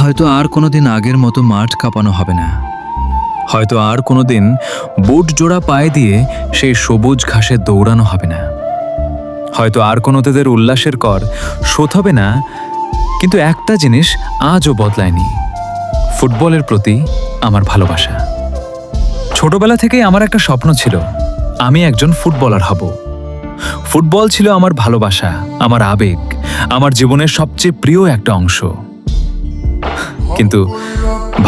হয়তো আর কোনোদিন আগের মতো মাঠ কাঁপানো হবে না। হয়তো আর কোনোদিন বুট জোড়া পায়ে দিয়ে সেই সবুজ ঘাসে দৌড়ানো হবে না। হয়তো আর কোনো তাদের উল্লাসের কর শোধ হবে না, কিন্তু একটা জিনিস আজও বদলায়নি, ফুটবলের প্রতি আমার ভালোবাসা। ছোটবেলা থেকেই আমার একটা স্বপ্ন ছিল, আমি একজন ফুটবলার হব। ফুটবল ছিল আমার ভালোবাসা, আমার আবেগ, আমার জীবনের সবচেয়ে প্রিয় একটা অংশ। কিন্তু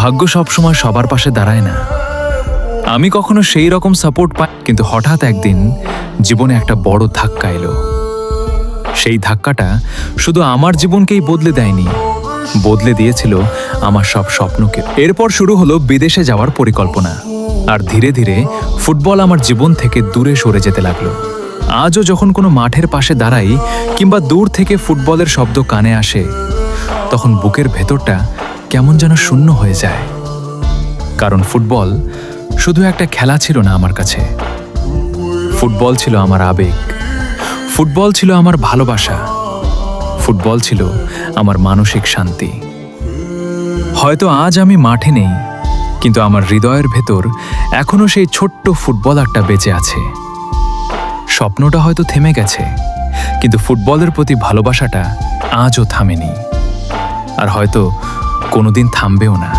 ভাগ্য সবসময় সবার পাশে দাঁড়ায় না। আমি কখনো সেই রকম সাপোর্ট পাই, কিন্তু হঠাৎ একদিন জীবনে একটা বড় ধাক্কা এলো। সেই ধাক্কাটা শুধু আমার জীবনকেই বদলে দেয়নি, বদলে দিয়েছিল আমার সব স্বপ্নকে। এরপর শুরু হলো বিদেশে যাওয়ার পরিকল্পনা, আর ধীরে ধীরে ফুটবল আমার জীবন থেকে দূরে সরে যেতে লাগলো। আজও যখন কোনো মাঠের পাশে দাঁড়াই কিংবা দূর থেকে ফুটবলের শব্দ কানে আসে, তখন বুকের ভেতরটা কেমন যেন শূন্য হয়ে যায়। কারণ ফুটবল শুধু একটা খেলা ছিল না আমার কাছে, ফুটবল ছিল আমার আবেগ, ফুটবল ছিল আমার ভালোবাসা, ফুটবল ছিল আমার মানসিক শান্তি। হয়তো আজ আমি মাঠে নেই, কিন্তু আমার হৃদয়ের ভেতর এখনো সেই ছোট্ট ফুটবলারটা বেঁচে আছে। স্বপ্নটা হয়তো থেমে গেছে, কিন্তু ফুটবলের প্রতি ভালোবাসাটা আজও থামেনি, আর হয়তো কোনোদিন থামবেও না।